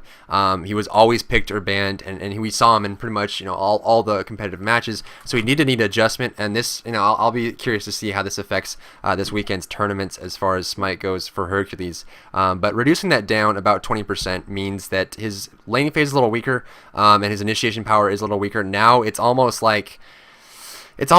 He was always picked or banned, and we saw him in pretty much all the competitive matches. So he need adjustment, and this I'll be curious to see how this affects this weekend's tournaments as far as Smite goes for Hercules. But reducing that down about 20% means that his laning phase is a little weaker, and his initiation power is a little weaker. Now it's almost like it's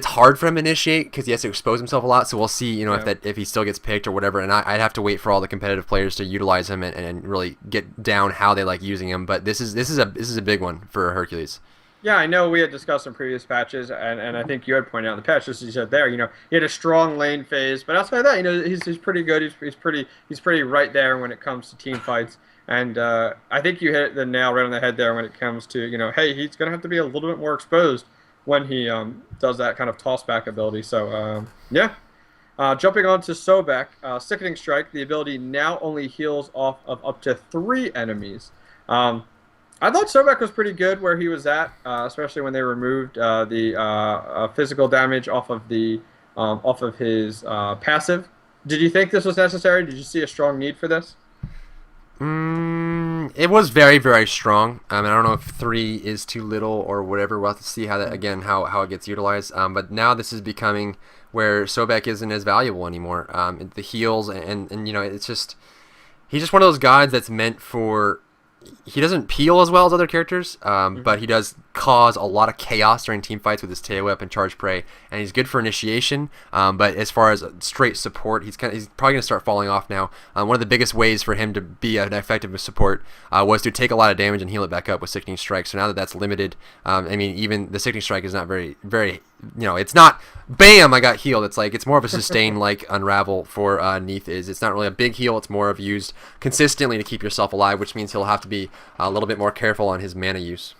hard for him to initiate because he has to expose himself a lot. So we'll see, if he still gets picked or whatever. And I'd have to wait for all the competitive players to utilize him and really get down how they like using him. But this is a big one for Hercules. Yeah, I know we had discussed in previous patches, and I think you had pointed out in the patch, just as you said there, he had a strong lane phase, but outside of that, he's pretty good. He's pretty right there when it comes to team fights. And I think you hit the nail right on the head there when it comes to, hey, he's going to have to be a little bit more exposed when he does that kind of toss-back ability. So, yeah. Jumping on to Sobek, Sickening Strike, the ability now only heals off of up to 3 enemies. I thought Sobek was pretty good where he was at, especially when they removed the physical damage off of his passive. Did you think this was necessary? Did you see a strong need for this? It was very, very strong. I don't know if 3 is too little or whatever. We'll have to see how it gets utilized. But now this is becoming where Sobek isn't as valuable anymore. The heals and it's just he's just one of those gods that's meant for. He doesn't peel as well as other characters, but he does cause a lot of chaos during team fights with his tail whip and charge prey, and he's good for initiation. But as far as straight support, he's probably going to start falling off now. One of the biggest ways for him to be an effective support was to take a lot of damage and heal it back up with Sickening Strike. So now that that's limited, even the Sickening Strike is not very, very, it's not bam, I got healed. It's more of a sustain like Unravel for Neath is. It's not really a big heal. It's more of used consistently to keep yourself alive, which means he'll have to be a little bit more careful on his mana use.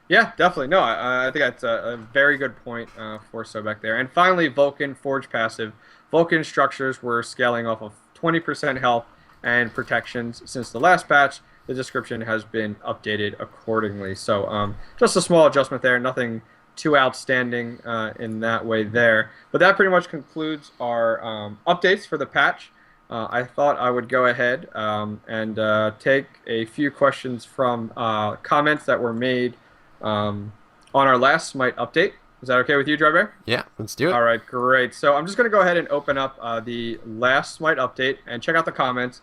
Yeah, definitely. No, I think that's a very good point for Sobek there. And finally, Vulcan Forge passive. Vulcan structures were scaling off of 20% health and protections since the last patch. The description has been updated accordingly. So just a small adjustment there. Nothing too outstanding in that way there. But that pretty much concludes our updates for the patch. I thought I would go ahead and take a few questions from comments that were made on our last SMITE update. Is that okay with you, Drybear? Yeah, let's do it. All right, great. So I'm just going to go ahead and open up the last SMITE update and check out the comments.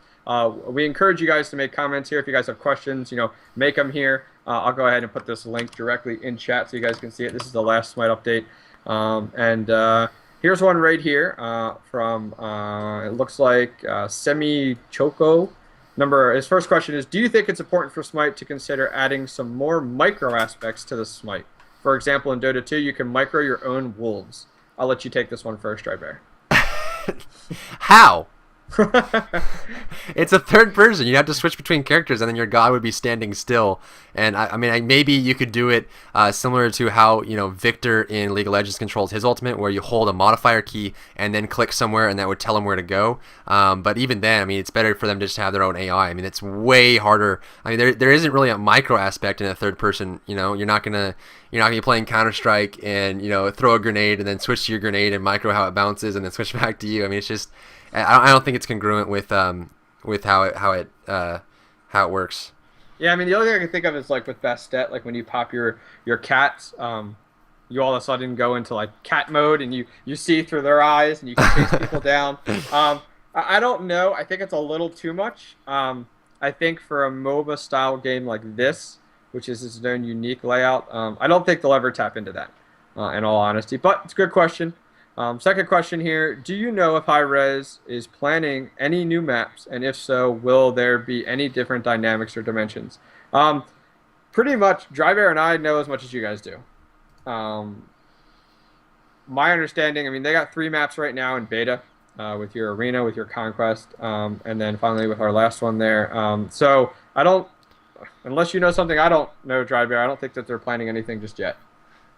We encourage you guys to make comments here. If you guys have questions, make them here. I'll go ahead and put this link directly in chat so you guys can see it. This is the last SMITE update. Here's one right here from, it looks like Semi Choco. His first question is, do you think it's important for Smite to consider adding some more micro aspects to the Smite? For example, in Dota 2, you can micro your own wolves. I'll let you take this one first, Drybear. How? It's a third person. You have to switch between characters, and then your god would be standing still. And I mean, maybe you could do it similar to how Victor in League of Legends controls his ultimate, where you hold a modifier key and then click somewhere, and that would tell him where to go. But even then, I mean, it's better for them to just have their own AI. I mean, it's way harder. I mean, there isn't really a micro aspect in a third person. You're not gonna be playing Counter-Strike and throw a grenade and then switch to your grenade and micro how it bounces and then switch back to you. I mean, it's just I don't think it's congruent with how it works. Yeah, I mean, the only thing I can think of is like with Bastet, like when you pop your cats, you all of a sudden go into like cat mode and you see through their eyes and you can chase people down. I don't know. I think it's a little too much. I think for a MOBA style game like this, which is its own unique layout, I don't think they'll ever tap into that, in all honesty. But it's a good question. Second question here, do you know if Hi-Rez is planning any new maps, and if so, will there be any different dynamics or dimensions? Pretty much, Drybear and I know as much as you guys do. My understanding, I mean, they got 3 maps right now in beta, with your Arena, with your Conquest, and then finally with our last one there. So I don't, unless you know something I don't know, Drybear, I don't think that they're planning anything just yet.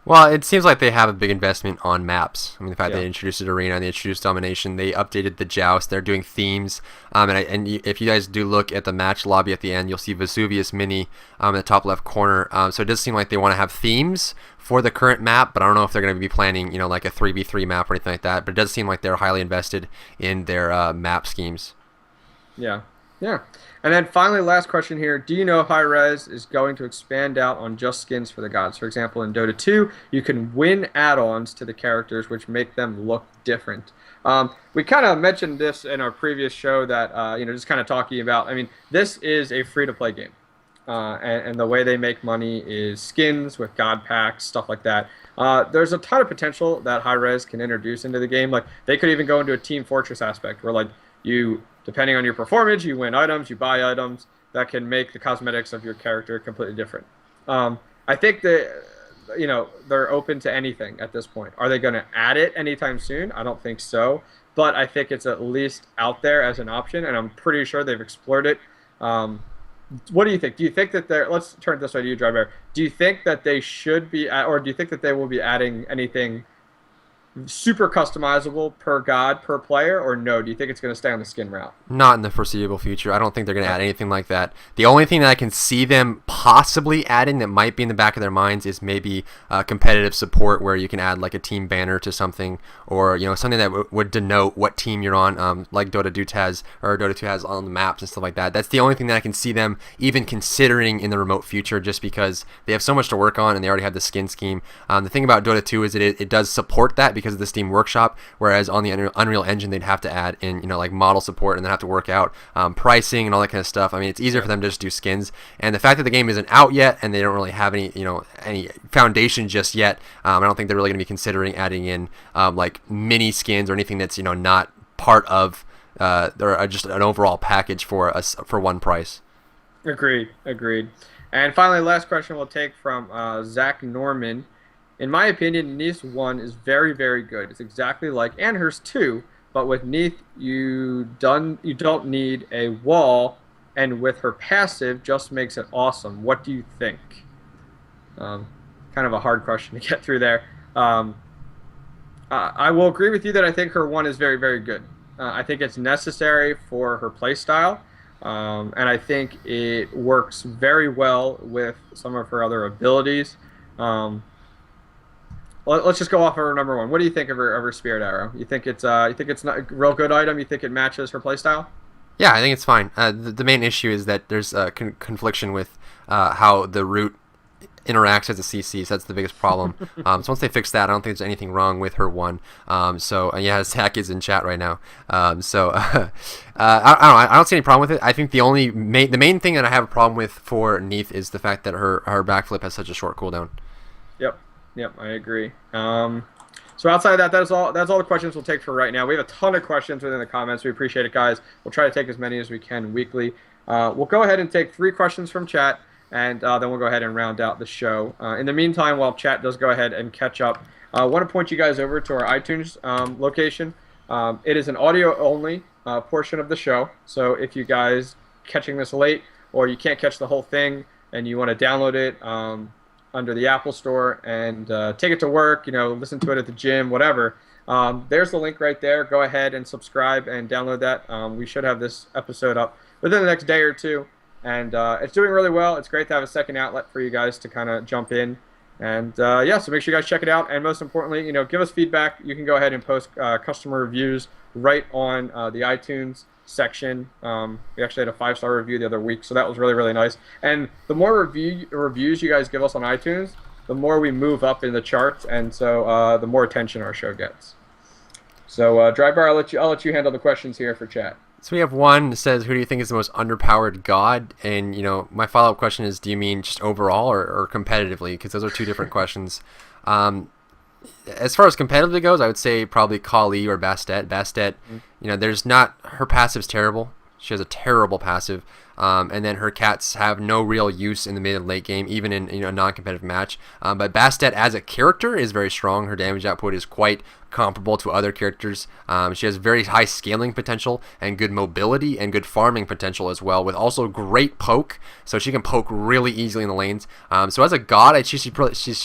Well, it seems like they have a big investment on maps. I mean, the fact Yeah. they introduced Arena, they introduced Domination, they updated the Joust, they're doing themes. If you guys do look at the match lobby at the end, you'll see Vesuvius Mini in the top left corner. So it does seem like they want to have themes for the current map, but I don't know if they're going to be planning, like a 3v3 map or anything like that. But it does seem like they're highly invested in their map schemes. Yeah. Yeah. And then finally, last question here. Do you know if Hi-Rez is going to expand out on just skins for the gods? For example, in Dota 2, you can win add-ons to the characters which make them look different. We kind of mentioned this in our previous show that, just kind of talking about, I mean, this is a free-to-play game. And the way they make money is skins with god packs, stuff like that. There's a ton of potential that Hi-Rez can introduce into the game. Like, they could even go into a Team Fortress aspect where, like, depending on your performance, you win items, you buy items that can make the cosmetics of your character completely different. I think that, they're open to anything at this point. Are they going to add it anytime soon? I don't think so. But I think it's at least out there as an option, and I'm pretty sure they've explored it. What do you think? Do you think that let's turn it this way to you, Drybear. Do you think that they should be, or do you think that they will be adding anything super customizable per god per player, or no? Do you think it's going to stay on the skin route? Not in the foreseeable future. I don't think they're going to add anything like that. The only thing that I can see them possibly adding that might be in the back of their minds is maybe competitive support, where you can add like a team banner to something, or something that would denote what team you're on, like Dota 2 has on the maps and stuff like that. That's the only thing that I can see them even considering in the remote future, just because they have so much to work on and they already have the skin scheme. The thing about Dota 2 is that it does support that because of the Steam Workshop, whereas on the Unreal Engine they'd have to add in like model support, and then have to work out pricing and all that kind of stuff. I mean, it's easier for them to just do skins, and the fact that the game isn't out yet and they don't really have any foundation just yet, I don't think they're really going to be considering adding in like mini skins or anything that's not part of just an overall package for one price. Agreed. And finally, last question we'll take from Zach Norman. In my opinion, Neath 1 is very, very good. It's exactly like Amherst 2, but with Neath, you don't need a wall, and with her passive, just makes it awesome. What do you think? Kind of a hard question to get through there. I will agree with you that I think her 1 is very, very good. I think it's necessary for her playstyle, and I think it works very well with some of her other abilities. Let's just go off of her number 1. What do you think of her Spirit Arrow? You think it's not a real good item? You think it matches her playstyle? Yeah, I think it's fine. The main issue is that there's a confliction with how the root interacts as a CC, so that's the biggest problem. So once they fix that, I don't think there's anything wrong with her 1. Yeah, Zach is in chat right now. I don't know. I don't see any problem with it. I think the main thing that I have a problem with for Neath is the fact that her backflip has such a short cooldown. Yep, I agree. So outside of that, that's all the questions we'll take for right now. We have a ton of questions within the comments. We appreciate it, guys. We'll try to take as many as we can weekly. We'll go ahead and take 3 questions from chat, and then we'll go ahead and round out the show. In the meantime, while chat does go ahead and catch up, I want to point you guys over to our iTunes location. It is an audio only portion of the show. So if you guys catching this late or you can't catch the whole thing and you want to download it under the Apple Store and take it to work, listen to it at the gym, whatever. There's the link right there. Go ahead and subscribe and download that. We should have this episode up within the next day or two. And it's doing really well. It's great to have a second outlet for you guys to kind of jump in. And yeah, so make sure you guys check it out. And most importantly, give us feedback. You can go ahead and post customer reviews right on the iTunes section. We actually had a 5-star review the other week, so that was really, really nice. And the more reviews you guys give us on iTunes, the more we move up in the charts, and so the more attention our show gets. So, Drybar, I'll let you handle the questions here for chat. So we have one that says, who do you think is the most underpowered god? And, my follow-up question is, do you mean just overall or competitively? Because those are two different questions. As far as competitively goes, I would say probably Kali or Bastet. Bastet, her passive's terrible. She has a terrible passive. And then her cats have no real use in the mid and late game, even in a non-competitive match. But Bastet as a character is very strong. Her damage output is quite comparable to other characters. She has very high scaling potential and good mobility and good farming potential as well, with also great poke. So she can poke really easily in the lanes. So as a god, she's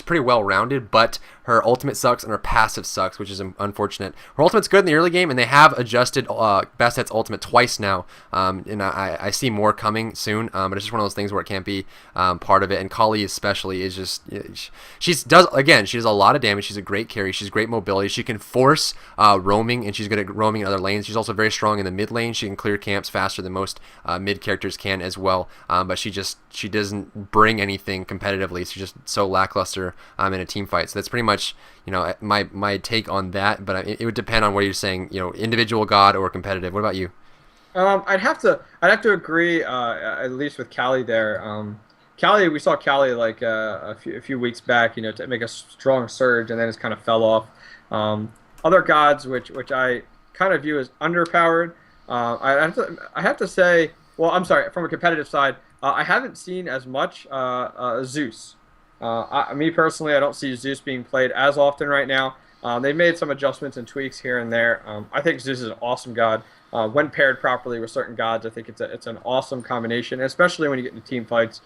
pretty well rounded, but her ultimate sucks and her passive sucks, which is unfortunate. Her ultimate's good in the early game, and they have adjusted Bastet's ultimate twice now. And I see more coming soon, but it's just one of those things where it can't be part of it. And Kali especially is just she does a lot of damage. She's a great carry. She's great mobility. She can force roaming, and she's good at roaming in other lanes. She's also very strong in the mid lane. She can clear camps faster than most mid characters can as well. But she doesn't bring anything competitively. She's just so lackluster in a team fight. So that's pretty much my take on that. But it would depend on what you're saying. Individual god or competitive. What about you? I'd have to agree, at least with Callie there. Callie, we saw Callie like a few weeks back, to make a strong surge, and then it's kind of fell off. Other gods, which I kind of view as underpowered, I have to say, well, I'm sorry, from a competitive side, I haven't seen as much Zeus. Me personally, I don't see Zeus being played as often right now. They made some adjustments and tweaks here and there. I think Zeus is an awesome god. When paired properly with certain gods, I think it's an awesome combination, especially when you get into team fights.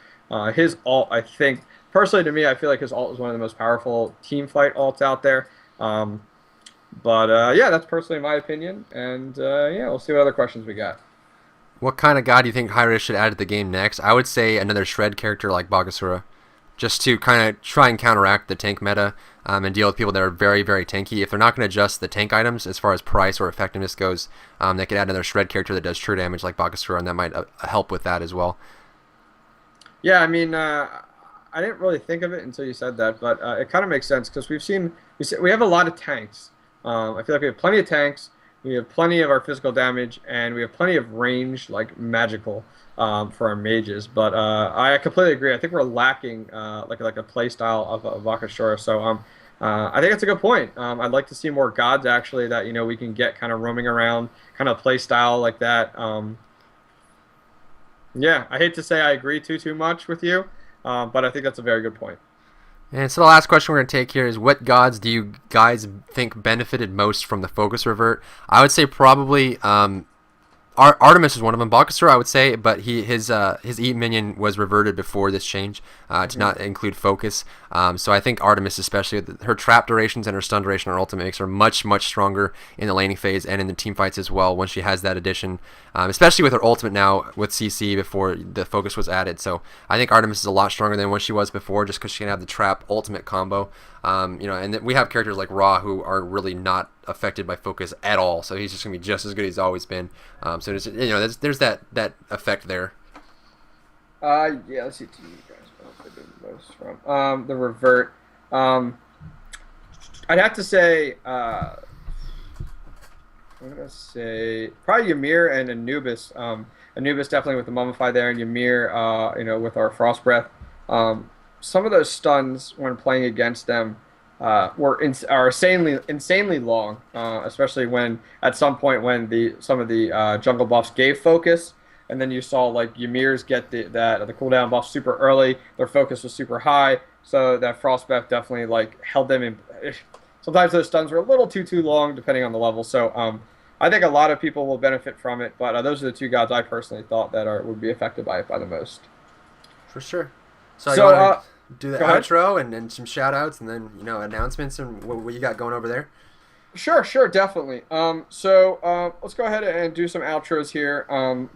His ult, I think, personally to me, I feel like his ult is one of the most powerful team fight ults out there. Yeah, that's personally my opinion. And yeah, we'll see what other questions we got. What kind of god do you think Hi-Risk should add to the game next? I would say another shred character like Bakasura, just to kind of try and counteract the tank meta and deal with people that are very, very tanky. If they're not going to adjust the tank items as far as price or effectiveness goes, they could add another shred character that does true damage like Bakasura, and that might help with that as well. Yeah, I mean, I didn't really think of it until you said that, but it kind of makes sense because we have a lot of tanks. I feel like we have plenty of tanks, we have plenty of our physical damage, and we have plenty of range, like magical, for our mages. But I completely agree. I think we're lacking like a play style of Bakasura. So I think that's a good point. I'd like to see more gods actually that we can get kind of roaming around, kind of play style like that. Yeah, I hate to say I agree too much with you, but I think that's a very good point. And so the last question we're going to take here is, what gods do you guys think benefited most from the focus revert? I would say probably Artemis is one of them. Bakasura, I would say, but his eat minion was reverted before this change to not include focus. So I think Artemis, especially her trap durations and her stun duration, her ultimate makes her much stronger in the laning phase and in the team fights as well once she has that addition. Especially with her ultimate now with CC before the focus was added. So I think Artemis is a lot stronger than what she was before, just because she can have the trap ultimate combo. And then we have characters like Ra who are really not affected by focus at all, so he's just gonna be just as good as he's always been. So there's that effect there. Yeah, let's see. You guys the most from the revert. I'd have to say I'm gonna say probably Ymir and Anubis. Anubis definitely with the Mummify there, and Ymir, with our Frost Breath. Some of those stuns when playing against them are insanely long, especially when at some point when some of the jungle buffs gave focus, and then you saw like Ymir's get the cooldown buff super early. Their focus was super high, so that Frost Breath definitely like held them in. sometimes those stuns are a little too long depending on the level. So I think a lot of people will benefit from it, but those are the two gods I personally thought that would be affected by it by the most. For sure. So, you So want to do the go ahead. outro and some shout outs and then, announcements and what you got going over there? Sure, definitely. So let's go ahead and do some outros here.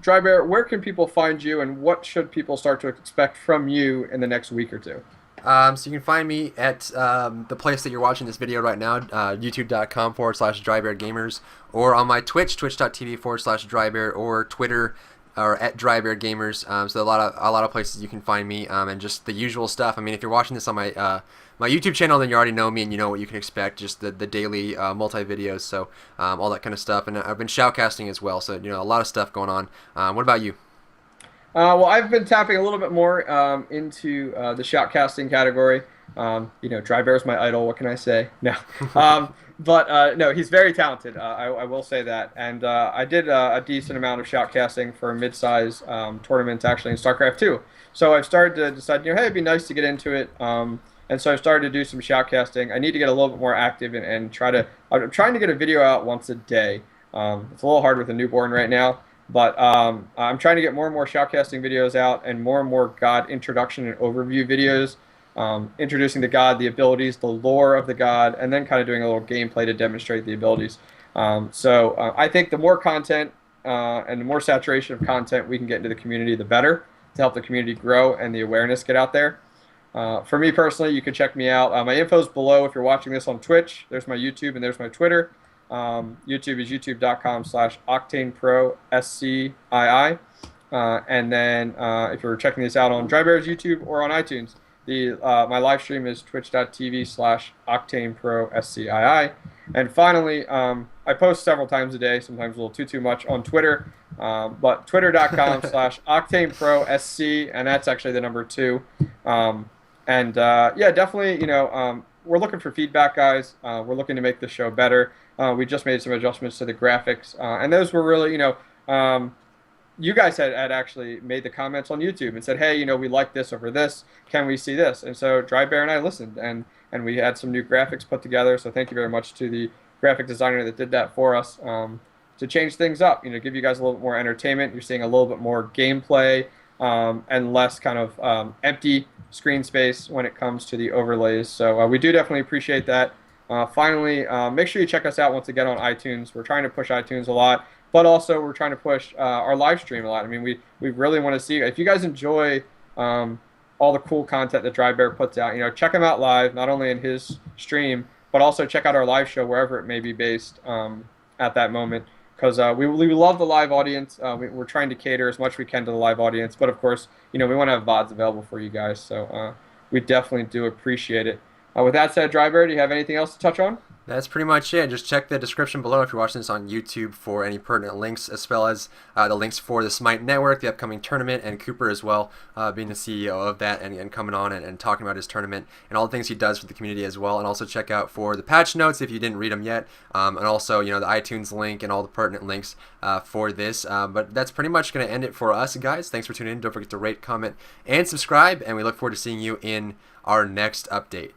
Dry Bear, where can people find you, and what should people start to expect from you in the next week or two? So you can find me at the place that you're watching this video right now, youtube.com/drybeargamers, or on my Twitch, twitch.tv/drybear, or Twitter, or at drybeargamers. So a lot of places you can find me, and just the usual stuff. I mean, if you're watching this on my YouTube channel, then you already know me and you know what you can expect, just the daily multi videos, so all that kind of stuff. And I've been shoutcasting as well, so a lot of stuff going on. What about you? Well, I've been tapping a little bit more into the shoutcasting category. Dry Bear's my idol. What can I say? No, but no, he's very talented. I will say that. And I did a decent amount of shoutcasting for mid-size tournaments actually in StarCraft 2. So I've started to decide, hey, it'd be nice to get into it. And so I've started to do some shoutcasting. I need to get a little bit more active and I'm trying to get a video out once a day. It's a little hard with a newborn right now. But I'm trying to get more and more shoutcasting videos out and more God introduction and overview videos, introducing the God, the abilities, the lore of the God, and then kind of doing a little gameplay to demonstrate the abilities. So I think the more content and the more saturation of content we can get into the community, the better, to help the community grow and the awareness get out there. For me personally, you can check me out. My info's below if you're watching this on Twitch. There's my YouTube and there's my Twitter. YouTube is youtube.com/OctaneProSCII. And then if you're checking this out on Dry Bear's YouTube or on iTunes, my live stream is twitch.tv/OctaneProSCII. And finally, I post several times a day, sometimes a little too much on Twitter, but twitter.com/OctaneProSC, and that's actually the number 2. Yeah, definitely, we're looking for feedback, guys. We're looking to make the show better. We just made some adjustments to the graphics, and those were really, you guys had actually made the comments on YouTube and said, hey, we like this over this. Can we see this? And so Dry Bear and I listened, and we had some new graphics put together. So thank you very much to the graphic designer that did that for us to change things up, give you guys a little bit more entertainment. You're seeing a little bit more gameplay and less kind of empty screen space when it comes to the overlays. So we do definitely appreciate that. Finally, make sure you check us out once again on iTunes. We're trying to push iTunes a lot, but also we're trying to push our live stream a lot. I mean, we really want to see, if you guys enjoy all the cool content that Dry Bear puts out, check him out live, not only in his stream, but also check out our live show wherever it may be based at that moment. Because we love the live audience. We're trying to cater as much as we can to the live audience, but of course, we want to have VODs available for you guys. So we definitely do appreciate it. With that said, Dry Bear, do you have anything else to touch on? That's pretty much it. Just check the description below if you're watching this on YouTube for any pertinent links, as well as the links for the SMITE Network, the upcoming tournament, and Cooper as well, being the CEO of that and coming on and talking about his tournament and all the things he does for the community as well. And also check out for the patch notes if you didn't read them yet, and also the iTunes link and all the pertinent links for this. But that's pretty much going to end it for us, guys. Thanks for tuning in. Don't forget to rate, comment, and subscribe, and we look forward to seeing you in our next update.